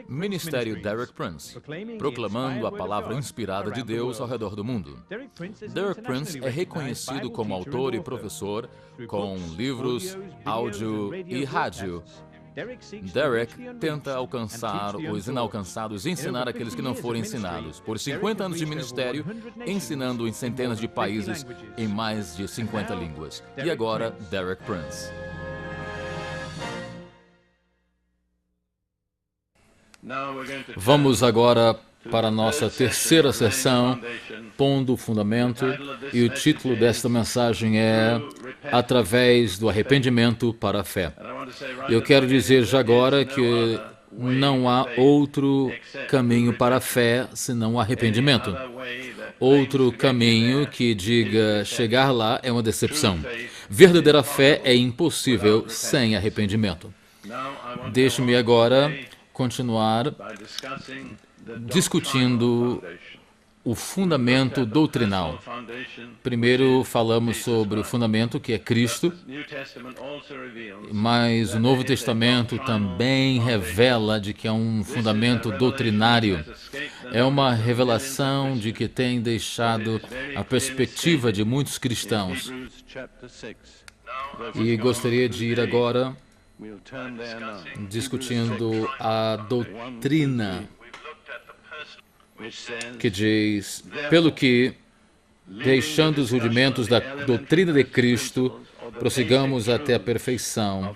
Ministério Derek Prince, proclamando a palavra inspirada de Deus ao redor do mundo. Derek Prince é reconhecido como autor e professor com livros, áudio e rádio. Derek tenta alcançar os inalcançados e ensinar aqueles que não foram ensinados. Por 50 anos de ministério, ensinando em centenas de países em mais de 50 línguas. E agora, Derek Prince. Vamos agora para a nossa terceira sessão, Pondo o Fundamento, e o título desta mensagem é Através do Arrependimento para a Fé. Eu quero dizer já agora que não há outro caminho para a fé senão o arrependimento. Outro caminho que diga chegar lá é uma decepção. Verdadeira fé é impossível sem arrependimento. Deixe-me agora continuar discutindo o fundamento doutrinal. Primeiro falamos sobre o fundamento, que é Cristo, mas o Novo Testamento também revela de que é um fundamento doutrinário. É uma revelação de que tem deixado a perspectiva de muitos cristãos. E gostaria de ir agora discutindo a doutrina que diz, pelo que, deixando os rudimentos da doutrina de Cristo, prossigamos até a perfeição,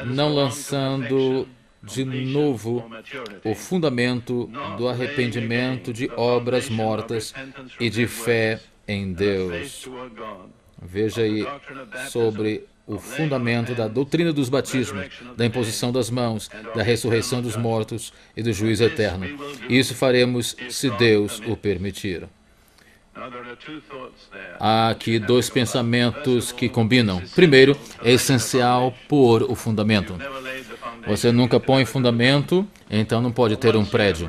não lançando de novo o fundamento do arrependimento de obras mortas e de fé em Deus. Veja aí sobre o fundamento da doutrina dos batismos, da imposição das mãos, da ressurreição dos mortos e do juízo eterno. Isso faremos se Deus o permitir. Há aqui dois pensamentos que combinam. Primeiro, é essencial pôr o fundamento. Você nunca põe fundamento, então não pode ter um prédio.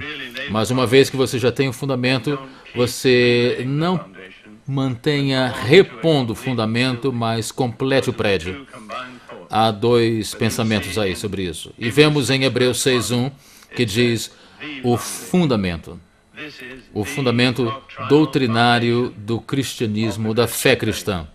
Mas uma vez que você já tem o fundamento, você não mantenha repondo o fundamento, mas complete o prédio. Há dois pensamentos aí sobre isso. E vemos em Hebreus 6:1 que diz o fundamento doutrinário do cristianismo, da fé cristã.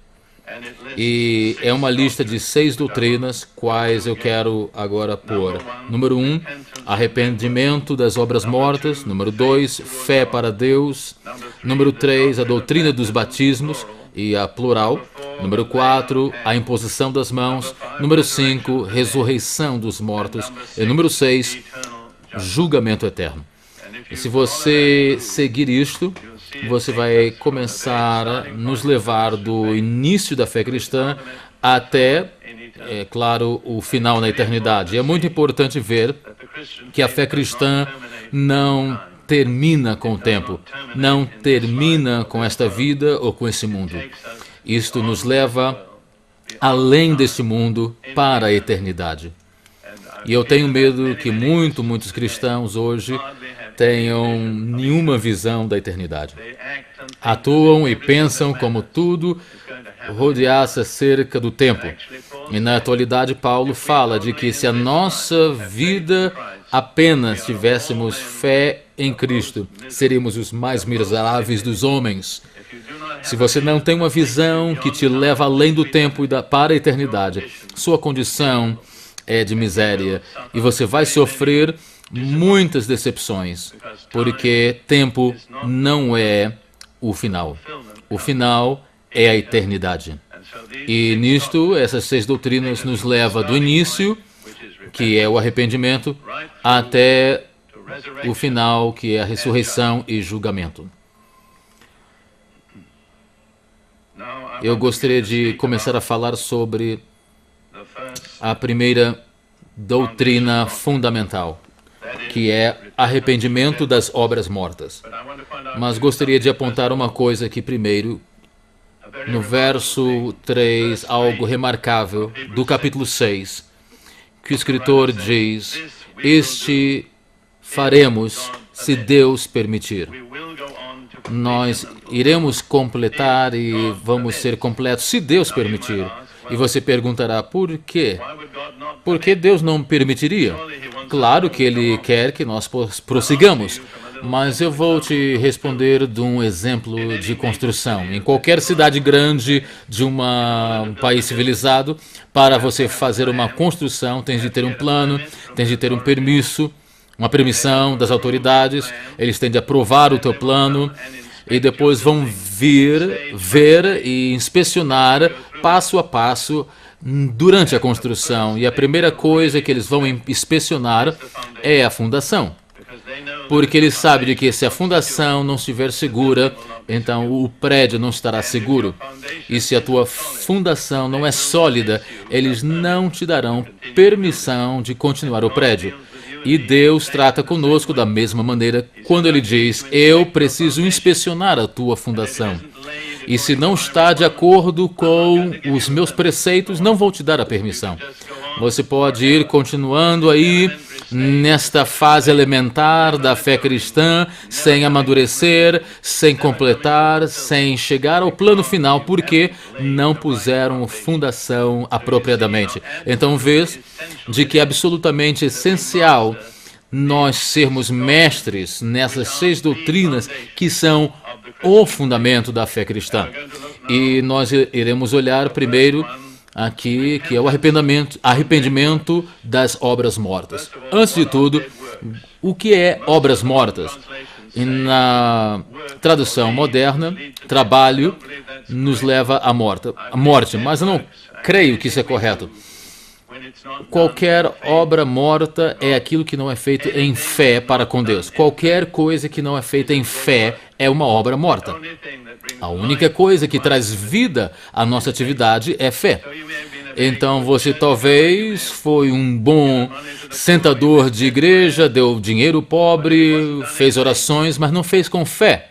E é uma lista de 6 doutrinas, quais eu quero agora pôr. Número 1, arrependimento das obras mortas. Número 2, fé para Deus. Número 3, a doutrina dos batismos, e a plural. Número 4, a imposição das mãos. Número 5, ressurreição dos mortos. E número 6, julgamento eterno. E se você seguir isto, você vai começar a nos levar do início da fé cristã até, é claro, o final na eternidade. É muito importante ver que a fé cristã não termina com o tempo, não termina com esta vida ou com esse mundo. Isto nos leva além deste mundo para a eternidade. E eu tenho medo que muitos cristãos hoje tenham nenhuma visão da eternidade. Atuam e pensam como tudo rodeasse acerca do tempo. E na atualidade, Paulo fala de que se a nossa vida apenas tivéssemos fé em Cristo, seríamos os mais miseráveis dos homens. Se você não tem uma visão que te leva além do tempo e para a eternidade, sua condição é de miséria e você vai sofrer muitas decepções, porque tempo não é o final. O final é a eternidade. E nisto, essas 6 doutrinas nos levam do início, que é o arrependimento, até o final, que é a ressurreição e julgamento. Eu gostaria de começar a falar sobre a primeira doutrina fundamental, que é arrependimento das obras mortas. Mas gostaria de apontar uma coisa aqui primeiro. No verso 3, algo remarcável do capítulo 6, que o escritor diz, este faremos se Deus permitir. Nós iremos completar e vamos ser completos se Deus permitir. E você perguntará, por quê? Por que Deus não permitiria? Claro que Ele quer que nós prossigamos, mas eu vou te responder de um exemplo de construção. Em qualquer cidade grande de um país civilizado, para você fazer uma construção, tem de ter um plano, tem de ter um permisso, uma permissão das autoridades, eles têm de aprovar o teu plano e depois vão vir, ver e inspecionar passo a passo durante a construção. E a primeira coisa que eles vão inspecionar é a fundação. Porque eles sabem de que se a fundação não estiver segura, então o prédio não estará seguro. E se a tua fundação não é sólida, eles não te darão permissão de continuar o prédio. E Deus trata conosco da mesma maneira quando Ele diz, eu preciso inspecionar a tua fundação. E se não está de acordo com os meus preceitos, não vou te dar a permissão. Você pode ir continuando aí nesta fase elementar da fé cristã, sem amadurecer, sem completar, sem chegar ao plano final, porque não puseram fundação apropriadamente. Então, vês de que é absolutamente essencial nós sermos mestres nessas 6 doutrinas que são o fundamento da fé cristã. E nós iremos olhar primeiro aqui, que é o arrependimento das obras mortas. Antes de tudo, o que é obras mortas? E na tradução moderna, trabalho nos leva à morte, mas eu não creio que isso é correto. Qualquer obra morta é aquilo que não é feito em fé para com Deus. Qualquer coisa que não é feita em fé é uma obra morta. A única coisa que traz vida à nossa atividade é fé. Então você talvez foi um bom sentador de igreja, deu dinheiro pobre, fez orações, mas não fez com fé.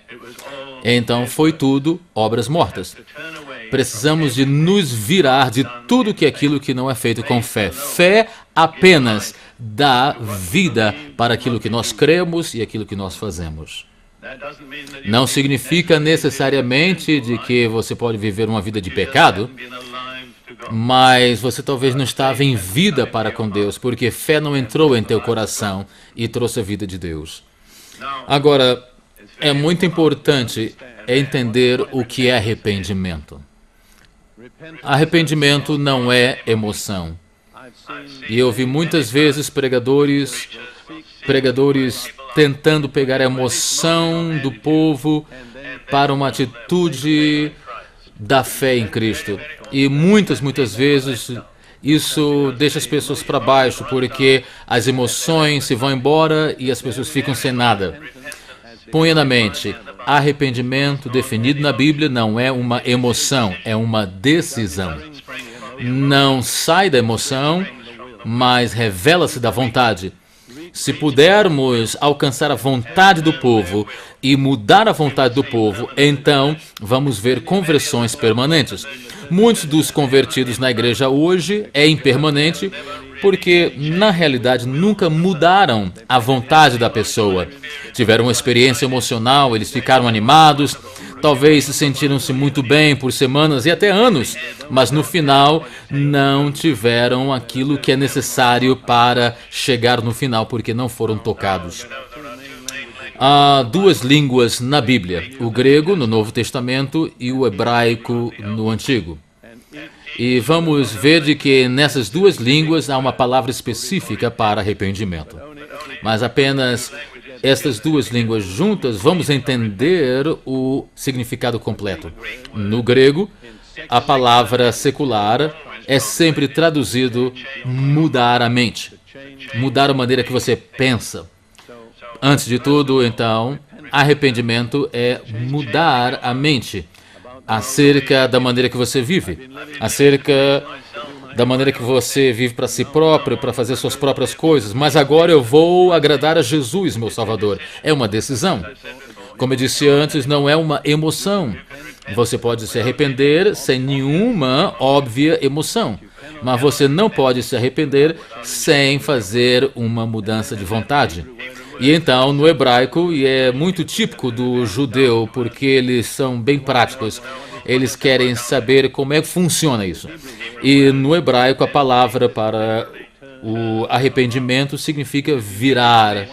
Então foi tudo obras mortas. Precisamos de nos virar de tudo que é aquilo que não é feito com fé. Fé apenas dá vida para aquilo que nós cremos e aquilo que nós fazemos. Não significa necessariamente de que você pode viver uma vida de pecado, mas você talvez não estava em vida para com Deus, porque fé não entrou em teu coração e trouxe a vida de Deus. Agora, é muito importante entender o que é arrependimento. Arrependimento não é emoção. E eu vi muitas vezes pregadores tentando pegar a emoção do povo para uma atitude da fé em Cristo. E muitas vezes isso deixa as pessoas para baixo, porque as emoções se vão embora e as pessoas ficam sem nada. Ponha na mente, arrependimento definido na Bíblia não é uma emoção, é uma decisão. Não sai da emoção, mas revela-se da vontade. Se pudermos alcançar a vontade do povo e mudar a vontade do povo, então vamos ver conversões permanentes. Muitos dos convertidos na igreja hoje é impermanente porque, na realidade, nunca mudaram a vontade da pessoa. Tiveram uma experiência emocional, eles ficaram animados, talvez sentiram-se muito bem por semanas e até anos, mas no final não tiveram aquilo que é necessário para chegar no final, porque não foram tocados. Há 2 línguas na Bíblia, o grego no Novo Testamento e o hebraico no Antigo. E vamos ver de que nessas 2 línguas há uma palavra específica para arrependimento. Mas apenas estas 2 línguas juntas vamos entender o significado completo. No grego, a palavra secular é sempre traduzido mudar a mente, mudar a maneira que você pensa. Antes de tudo, então, arrependimento é mudar a mente acerca da maneira que você vive, acerca da maneira que você vive para si próprio, para fazer suas próprias coisas. Mas agora eu vou agradar a Jesus, meu Salvador. É uma decisão. Como eu disse antes, não é uma emoção. Você pode se arrepender sem nenhuma óbvia emoção, mas você não pode se arrepender sem fazer uma mudança de vontade. E então, no hebraico, e é muito típico do judeu, porque eles são bem práticos, Eles querem saber como é que funciona isso. E no hebraico a palavra para o arrependimento significa virar.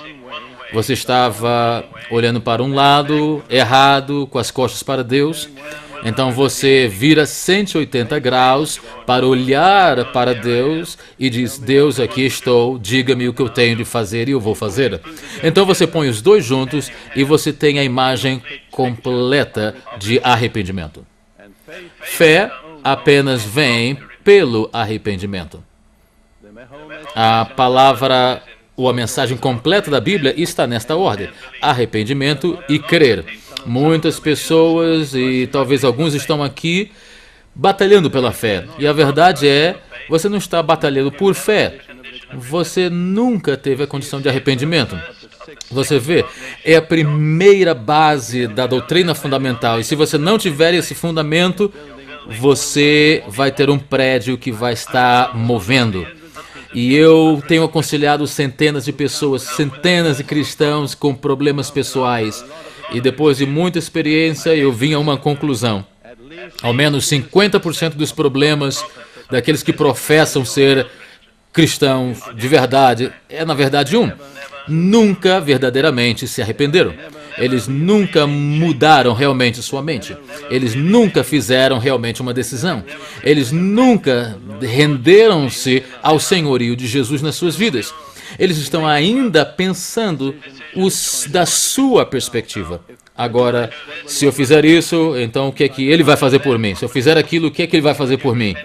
Você estava olhando para um lado, errado, com as costas para Deus. Então você vira 180 graus para olhar para Deus e diz: Deus, aqui estou, diga-me o que eu tenho de fazer e eu vou fazer. Então você põe os dois juntos e você tem a imagem completa de arrependimento. Fé apenas vem pelo arrependimento. A palavra ou a mensagem completa da Bíblia está nesta ordem: arrependimento e crer. Muitas pessoas, e talvez alguns estão aqui, batalhando pela fé. E a verdade é, você não está batalhando por fé. Você nunca teve a condição de arrependimento. Você vê, é a primeira base da doutrina fundamental. E se você não tiver esse fundamento, você vai ter um prédio que vai estar movendo. E eu tenho aconselhado centenas de pessoas, centenas de cristãos com problemas pessoais. E depois de muita experiência, eu vim a uma conclusão. Ao menos 50% dos problemas daqueles que professam ser cristãos de verdade, na verdade nunca verdadeiramente se arrependeram. Eles nunca mudaram realmente sua mente. Eles nunca fizeram realmente uma decisão. Eles nunca renderam-se ao senhorio de Jesus nas suas vidas. Eles estão ainda pensando da sua perspectiva. Agora, se eu fizer isso, então o que é que ele vai fazer por mim? Se eu fizer aquilo, o que é que ele vai fazer por mim?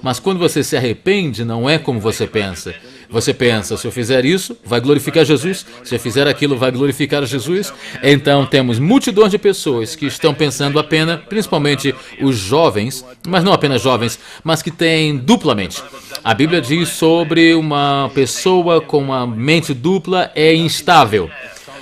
Mas quando você se arrepende, não é como você pensa. Você pensa: se eu fizer isso, vai glorificar Jesus. Se eu fizer aquilo, vai glorificar Jesus. Então temos multidões de pessoas que estão pensando apenas, principalmente os jovens, mas não apenas jovens, mas que têm duplamente. A Bíblia diz sobre uma pessoa com uma mente dupla é instável.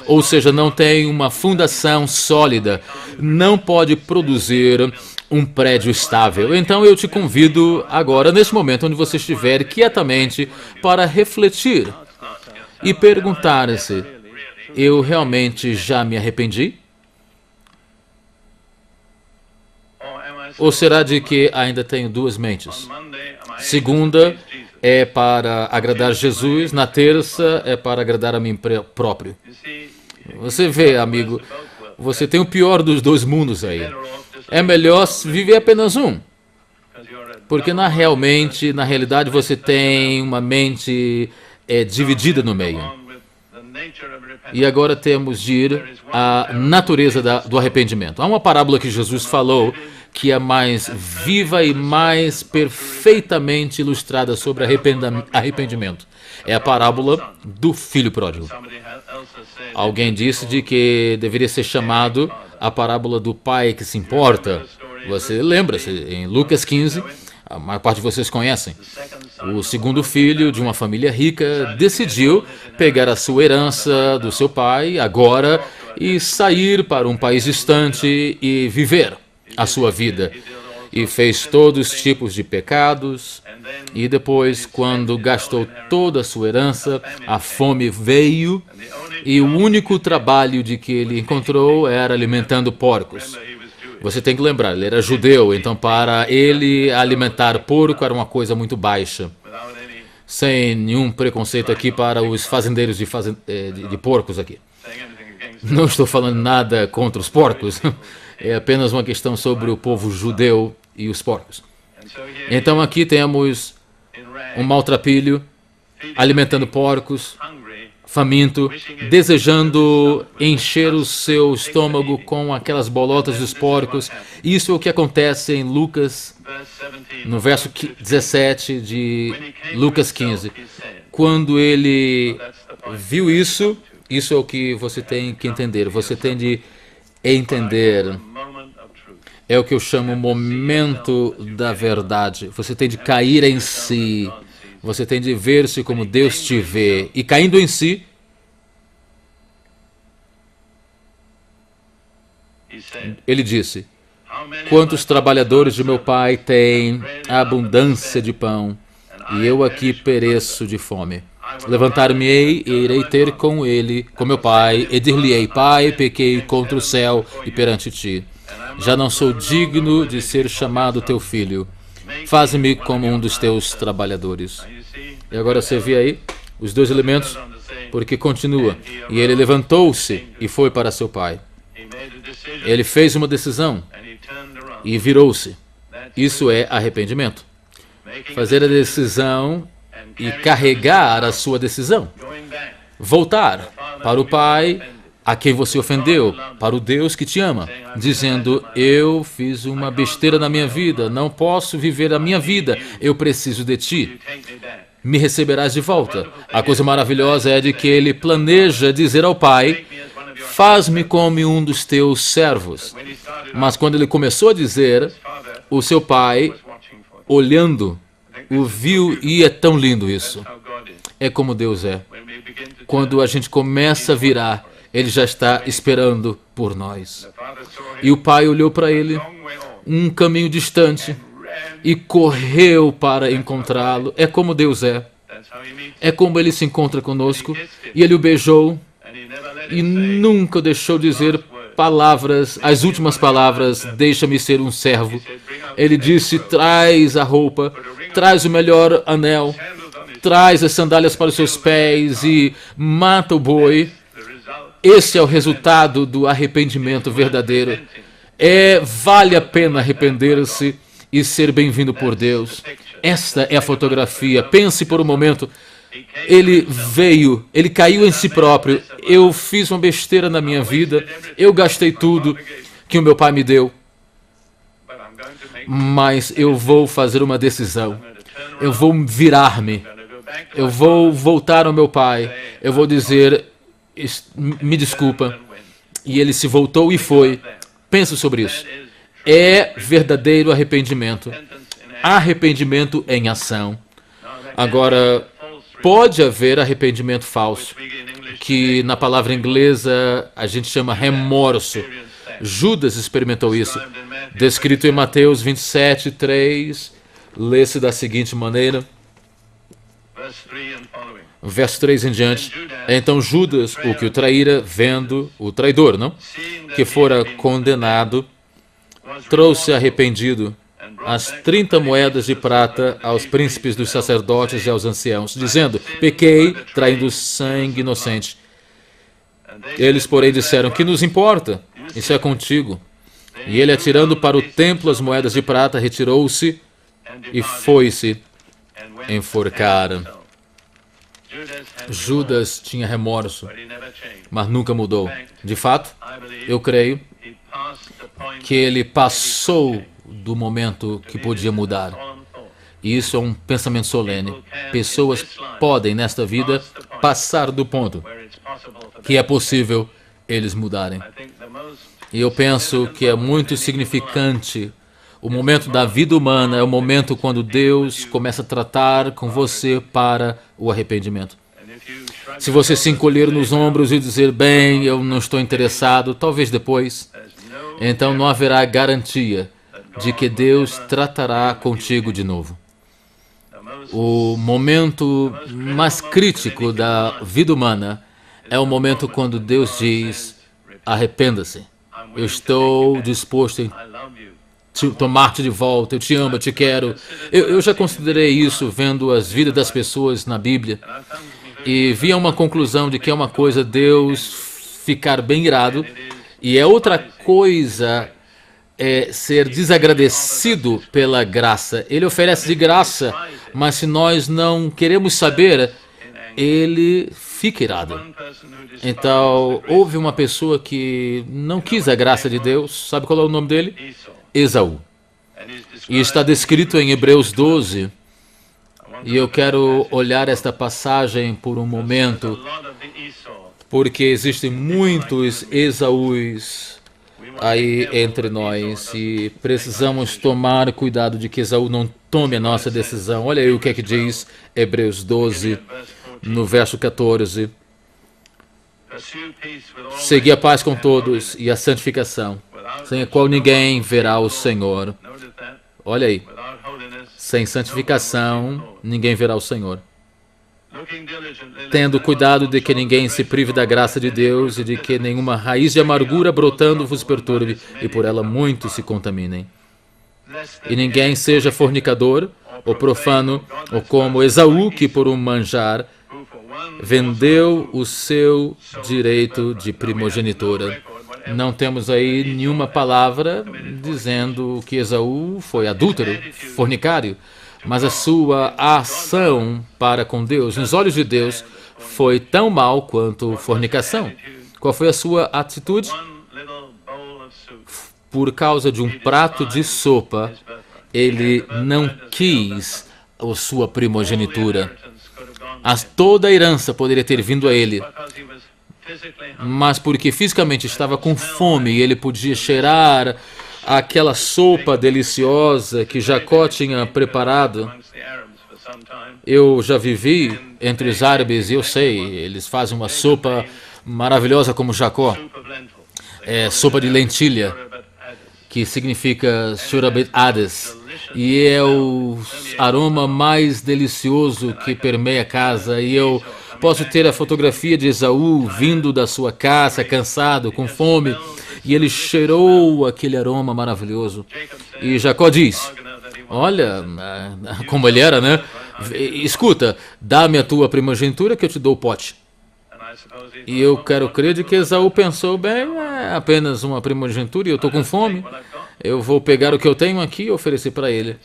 Ou seja, não tem uma fundação sólida, não pode produzir um prédio estável. Então eu te convido agora, neste momento onde você estiver, quietamente, para refletir e perguntar-se: eu realmente já me arrependi? Ou será de que ainda tenho duas mentes? Segunda é para agradar Jesus, na terça é para agradar a mim próprio. Você vê, amigo, você tem o pior dos dois mundos aí. É melhor viver apenas um. Porque na realidade você tem uma mente dividida no meio. E agora temos de ir à natureza do arrependimento. Há uma parábola que Jesus falou que é mais viva e mais perfeitamente ilustrada sobre arrependimento. É a parábola do filho pródigo. Alguém disse de que deveria ser chamado a parábola do pai que se importa. Você lembra-se, em Lucas 15, a maior parte de vocês conhecem. O segundo filho de uma família rica decidiu pegar a sua herança do seu pai agora e sair para um país distante e viver a sua vida. E fez todos os tipos de pecados. E depois, quando gastou toda a sua herança, a fome veio. E o único trabalho de que ele encontrou era alimentando porcos. Você tem que lembrar, ele era judeu, então para ele alimentar porco era uma coisa muito baixa. Sem nenhum preconceito aqui para os fazendeiros de porcos aqui. Não estou falando nada contra os porcos. É apenas uma questão sobre o povo judeu e os porcos. Então aqui temos um maltrapilho alimentando porcos, faminto, desejando encher o seu estômago com aquelas bolotas dos porcos. Isso é o que acontece em Lucas, no verso 17 de Lucas 15. Quando ele viu isso, isso é o que você tem que entender. Você tem de entender. É o que eu chamo o momento da verdade. Você tem de cair em si. Você tem de ver-se como Deus te vê. E caindo em si, ele disse: quantos trabalhadores de meu pai têm abundância de pão, e eu aqui pereço de fome. Levantar-me-ei e irei ter com ele, com meu pai, e dir-lhe-ei: Pai, pequei contra o céu e perante ti. Já não sou digno de ser chamado teu filho. Faze-me como um dos teus trabalhadores. E agora você vê aí os dois elementos, porque continua. E ele levantou-se e foi para seu pai. Ele fez uma decisão e virou-se. Isso é arrependimento. Fazer a decisão e carregar a sua decisão. Voltar para o pai a quem você ofendeu, para o Deus que te ama, dizendo: eu fiz uma besteira na minha vida, não posso viver a minha vida, eu preciso de ti. Me receberás de volta. A coisa maravilhosa é de que ele planeja dizer ao pai: faz-me como um dos teus servos. Mas quando ele começou a dizer, o seu pai, olhando, o viu, e é tão lindo isso. É como Deus é. Quando a gente começa a virar, ele já está esperando por nós. E o pai olhou para ele, um caminho distante, e correu para encontrá-lo. É como Deus é. É como ele se encontra conosco. E ele o beijou e nunca deixou dizer palavras, as últimas palavras: deixa-me ser um servo. Ele disse: traz a roupa, traz o melhor anel, traz as sandálias para os seus pés e mata o boi. Esse é o resultado do arrependimento verdadeiro. Vale a pena arrepender-se e ser bem-vindo por Deus. Esta é a fotografia. Pense por um momento. Ele veio, ele caiu em si próprio. Eu fiz uma besteira na minha vida. Eu gastei tudo que o meu pai me deu. Mas eu vou fazer uma decisão. Eu vou virar-me. Eu vou voltar ao meu pai. Eu vou dizer: me desculpa. E ele se voltou e foi. Pense sobre isso. É verdadeiro arrependimento. Arrependimento em ação. Agora, pode haver arrependimento falso, que na palavra inglesa a gente chama remorso. Judas experimentou isso. Descrito em Mateus 27:3, lê-se da seguinte maneira. Verso 3 em diante. Então Judas, o que o traíra, vendo o traidor, não? Que fora condenado, trouxe arrependido as 30 moedas de prata aos príncipes dos sacerdotes e aos anciãos, dizendo: pequei, traindo sangue inocente. Eles, porém, disseram: que nos importa? Isso é contigo. E ele, atirando para o templo as moedas de prata, retirou-se e foi-se enforcar. Judas tinha remorso, mas nunca mudou. De fato, eu creio que ele passou do momento que podia mudar. E isso é um pensamento solene. Pessoas podem, nesta vida, passar do ponto que é possível eles mudarem. E eu penso que é muito significante. O momento da vida humana é o momento quando Deus começa a tratar com você para o arrependimento. Se você se encolher nos ombros e dizer: bem, eu não estou interessado, talvez depois, então não haverá garantia de que Deus tratará contigo de novo. O momento mais crítico da vida humana é o momento quando Deus diz: arrependa-se. Eu estou disposto a tomar-te de volta, eu te amo, eu te quero. Eu já considerei isso vendo as vidas das pessoas na Bíblia e vi uma conclusão de que é uma coisa Deus ficar bem irado e é outra coisa ser desagradecido pela graça. Ele oferece de graça, mas se nós não queremos saber, ele fica irado. Então, houve uma pessoa que não quis a graça de Deus. Sabe qual é o nome dele? Esaú. E está descrito em Hebreus 12. E eu quero olhar esta passagem por um momento, porque existem muitos Esaús aí entre nós e precisamos tomar cuidado de que Esaú não tome a nossa decisão. Olha aí o que é que diz Hebreus 12, no verso 14. Segui a paz com todos e a santificação, sem a qual ninguém verá o Senhor. Olha aí. Sem santificação, ninguém verá o Senhor. tendo cuidado de que ninguém se prive da graça de Deus e de que nenhuma raiz de amargura brotando vos perturbe e por ela muitos se contaminem. E ninguém seja fornicador, ou profano, ou como Esaú, que por um manjar vendeu o seu direito de primogenitura. Não temos aí nenhuma palavra dizendo que Esaú foi adúltero, fornicário, mas a sua ação para com Deus, nos olhos de Deus, foi tão mal quanto fornicação. Qual foi a sua atitude? Por causa de um prato de sopa, ele não quis a sua primogenitura. Toda a herança poderia ter vindo a ele, mas porque fisicamente estava com fome e ele podia cheirar aquela sopa deliciosa que Jacó tinha preparado. Eu já vivi entre os árabes e eu sei, eles fazem uma sopa maravilhosa como Jacó. É sopa de lentilha, que significa Shurabat Hades. E é o aroma mais delicioso que permeia a casa. E eu posso ter a fotografia de Esaú vindo da sua caça, cansado, com fome. E ele cheirou aquele aroma maravilhoso. E Jacó diz, olha, como ele era, né? Escuta, dá-me a tua primogenitura que eu te dou o pote. E eu quero crer de que Esaú pensou, bem, é apenas uma primogenitura e eu estou com fome. Eu vou pegar o que eu tenho aqui e oferecer para ele.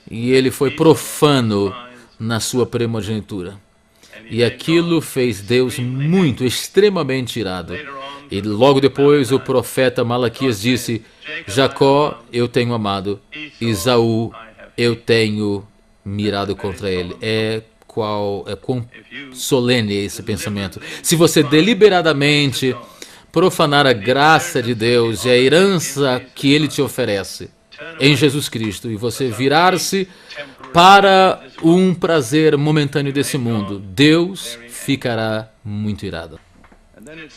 E ele foi profano na sua primogenitura. E aquilo fez Deus muito, extremamente irado. E logo depois o profeta Malaquias disse, Jacó eu tenho amado, Esaú eu tenho mirado contra ele. Quão solene é esse pensamento. Se você deliberadamente profanar a graça de Deus e a herança que Ele te oferece em Jesus Cristo, e você virar-se para um prazer momentâneo desse mundo, Deus ficará muito irado.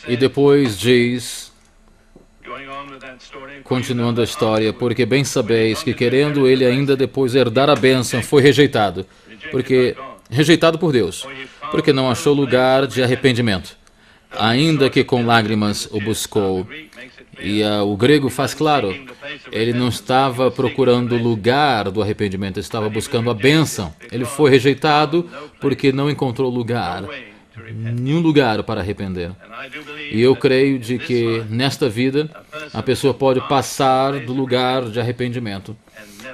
E depois diz, continuando a história, porque bem sabeis que querendo ele ainda depois herdar a bênção, foi rejeitado, rejeitado por Deus, porque não achou lugar de arrependimento, ainda que com lágrimas o buscou. E o grego faz claro, ele não estava procurando lugar do arrependimento, ele estava buscando a bênção. Ele foi rejeitado porque não encontrou lugar, nenhum lugar para arrepender. E eu creio de que nesta vida a pessoa pode passar do lugar de arrependimento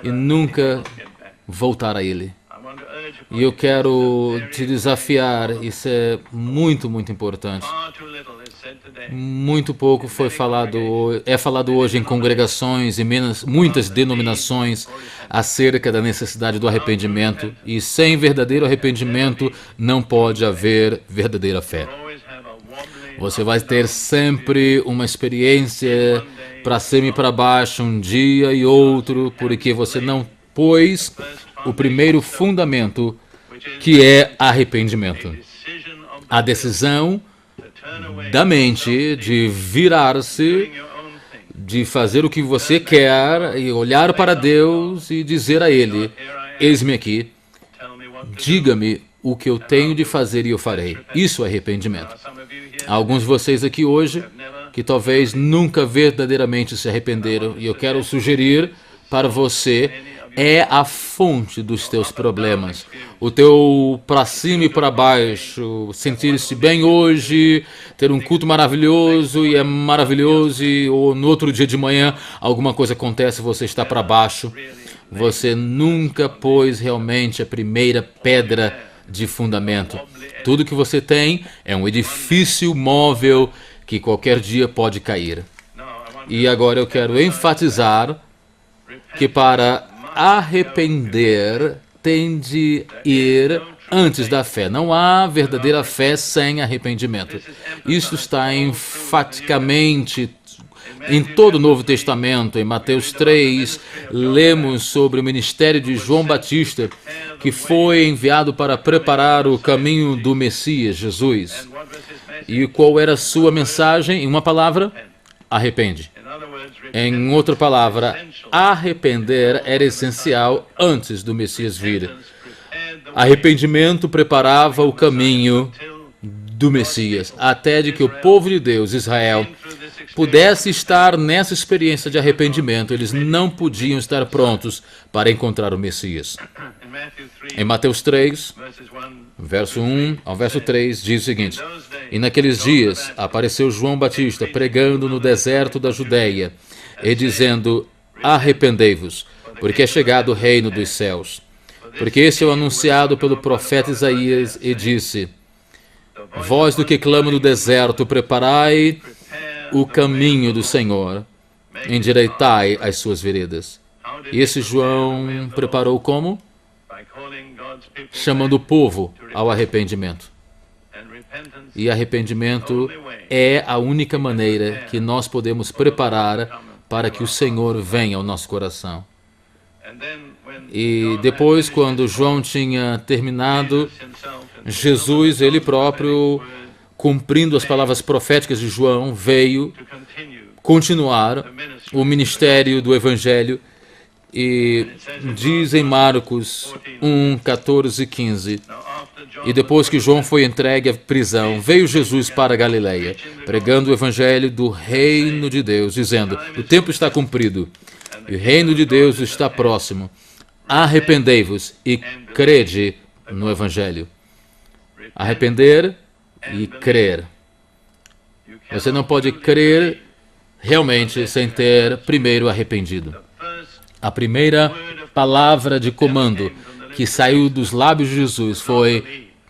e nunca voltar a ele. E eu quero te desafiar, isso é muito, muito importante. Muito pouco é falado hoje em congregações e muitas denominações acerca da necessidade do arrependimento. E sem verdadeiro arrependimento não pode haver verdadeira fé. Você vai ter sempre uma experiência para cima e para baixo, um dia e outro, porque você não pôs o primeiro fundamento, que é arrependimento. A decisão da mente de virar-se, de fazer o que você quer e olhar para Deus e dizer a Ele, eis-me aqui, diga-me o que eu tenho de fazer e eu farei. Isso é arrependimento. Há alguns de vocês aqui hoje que talvez nunca verdadeiramente se arrependeram e eu quero sugerir para você, é a fonte dos teus problemas. O teu para cima e para baixo, sentir-se bem hoje, ter um culto maravilhoso e é maravilhoso, ou no outro dia de manhã alguma coisa acontece e você está para baixo. Você nunca pôs realmente a primeira pedra de fundamento. Tudo que você tem é um edifício móvel que qualquer dia pode cair. E agora eu quero enfatizar que para arrepender tem de ir antes da fé. Não há verdadeira fé sem arrependimento. Isso está enfaticamente em todo o Novo Testamento. Em Mateus 3, lemos sobre o ministério de João Batista, que foi enviado para preparar o caminho do Messias, Jesus. E qual era a sua mensagem? Em uma palavra, arrepende. Em outra palavra, arrepender era essencial antes do Messias vir. Arrependimento preparava o caminho do Messias, até de que o povo de Deus, Israel, pudesse estar nessa experiência de arrependimento. Eles não podiam estar prontos para encontrar o Messias. Em Mateus 3, verso 1 ao verso 3, diz o seguinte: E naqueles dias apareceu João Batista pregando no deserto da Judeia e dizendo: Arrependei-vos, porque é chegado o reino dos céus. Porque esse é o anunciado pelo profeta Isaías e disse: Voz do que clama no deserto, preparai o caminho do Senhor, endireitai as suas veredas. E esse João preparou como? Chamando o povo ao arrependimento. E arrependimento é a única maneira que nós podemos preparar para que o Senhor venha ao nosso coração. E depois, quando João tinha terminado, Jesus, ele próprio, cumprindo as palavras proféticas de João, veio continuar o ministério do Evangelho. E diz em Marcos 1, 14 e 15: E depois que João foi entregue à prisão, veio Jesus para a Galileia, pregando o Evangelho do reino de Deus, dizendo: O tempo está cumprido, e o reino de Deus está próximo. Arrependei-vos e crede no Evangelho. Arrepender e crer. Você não pode crer realmente sem ter primeiro arrependido. A primeira palavra de comando que saiu dos lábios de Jesus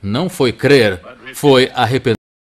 não foi crer, foi arrepender.